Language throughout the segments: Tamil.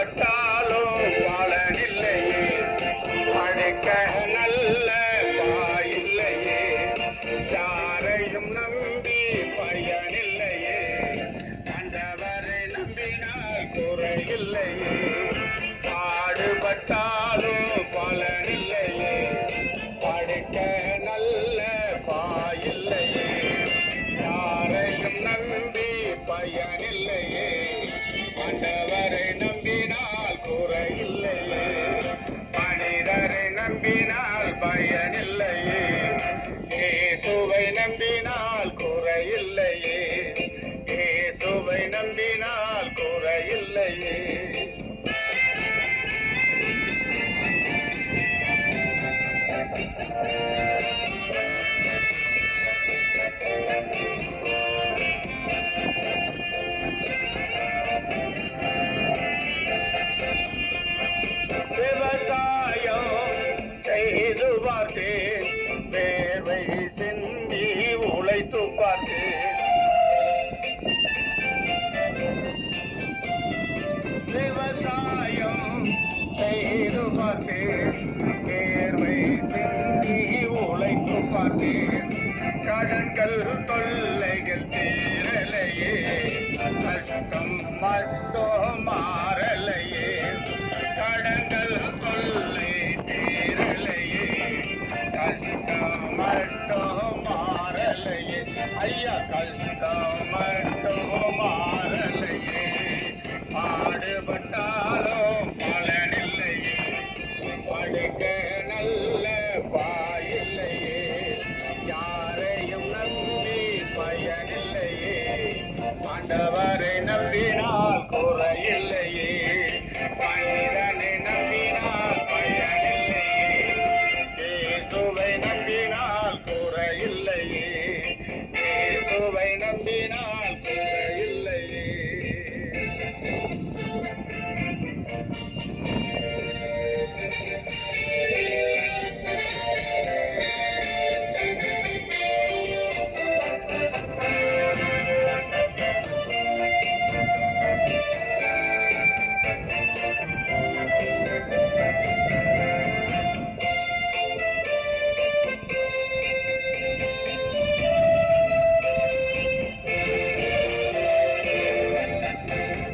பாடுபட்டாலும் பலனில்லையே, படிக்க நல்ல வாயில்லையே, யாரையும் நம்பி பயனில்லையே, ஆண்டவரை நம்பினால் குறையில்லையே, பாடுபட்டாலும் பலனில்லையே, படிக்க நல்ல வாயில்லையே, யாரையும் நம்பி பயனில்லையே, ஆண்டவரை நம்பினால் குறையில்லையே, மனிதரை நம்பினால் பயனில்லையே, இயேசுவை நம்பினால் குறையில்லையே, இயேசுவை நம்பினால் குறையில்லையே. விவசாயம் செய்து பார்த்தேன், வேர்வை சிந்தி உழைத்து பார்த்தேன், விவசாயம் செய்து பார்த்தேன், வேர்வை சிந்தி உழைத்து பார்த்தேன், கடன்கள் தொல்லைகள் தீரலையே, கஷ்டம் மட்டும் மாறலையே, கடன்கள் தொல்லை தீரலையே, கஷ்டம் மட்டும் மாறலையே, ஐயா கஷ்டம் மட்டும் மாறலையே, பாடுபட்டாலும் பலனில்லையே, படிக்க நல்ல வாயில்லையே, யாரையும் நம்பி பயனில்லையே, ஆண்டவரை நம்பினால் குறையில்லையே, மனிதனை நம்பினால் பயனில்லையே, இயேசுவை நம்பினால் குறையில்லையே, இயேசுவை நம்பினால் குறையில்லையே.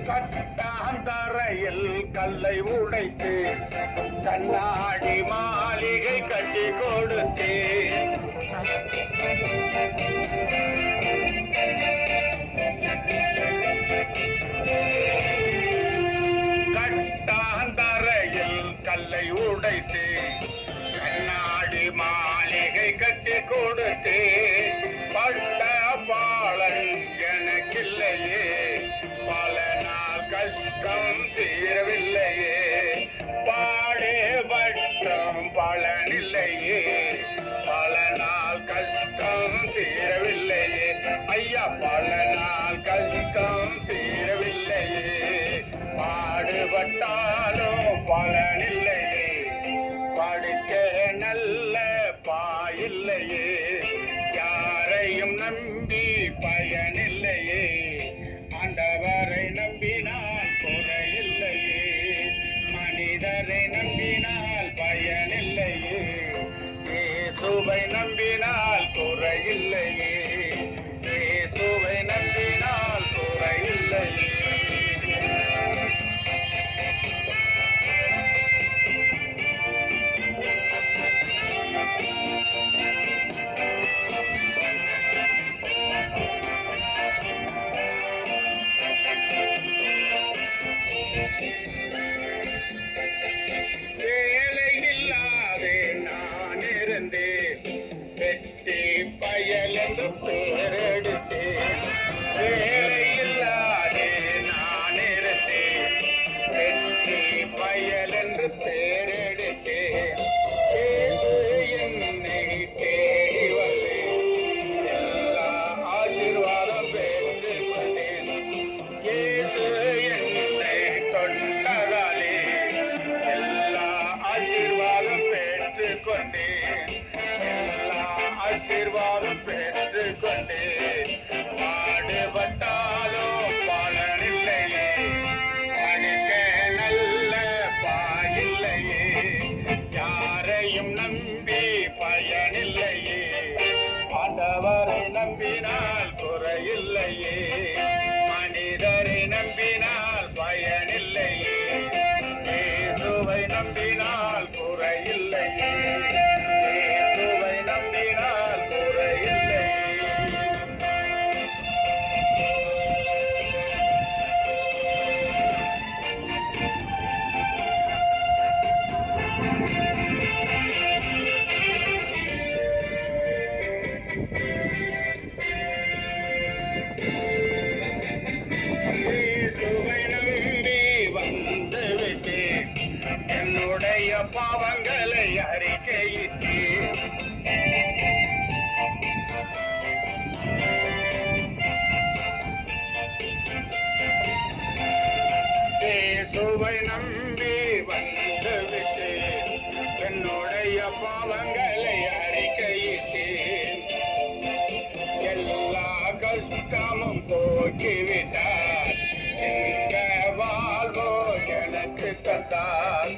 கட்டாந்தரையில் கல்லை உடைத்து கண்ணாடி மாளிகை கட்டி கொடுத்து, கட்டாந்தரையில் கல்லை உடைத்து கண்ணாடி மாளிகை கட்டி கொடுத்து, பட்ட பாலன் எனக்கில்லையே, பல நாள் கஷ்டம் தீரவில்லையே, பாடுபட்டும் பலனில்லையே, பல நாள் கஷ்டம் தீரவில்லையே, ஐயா பல நாள் கஷ்டம் தீரவில்லையே, பாடுபட்டாலும் பலனில்லையே, படிக்க நல்ல பாயில்லையே, யாரையும் நம்பி பயனில்லையே, ஆண்டவரை நம்பினால் குறையில்லையே, மனிதரை நம்பினால் பயனில்லையே, இயேசுவை நம்பினால் குறையில்லையே, இயேசுவை நம்பினால் குறையில்லையே. வெற்றி பயல் என்று பேரெடுத்தேன், வேலையில்லாதே நான் இருந்தேன், வெற்றி பயல் என்று பேரெடுத்தேன், இயேசு என்னை தேடி வந்தேன், எல்லா ஆசீர்வாதம் பெற்றுக் கொண்டேன், இயேசு என்னை தொட்ட பாவங்களை அறிக்கையிட்டேன். இயேசுவை நம்பி வந்து விட்டேன், என்னுடைய பாவங்களை அறிக்கையிட்டேன். எல்லா கஷ்டமும் போக்கிவிட்டார், இந்த வாழ்வோ எனக்கு தந்தார்.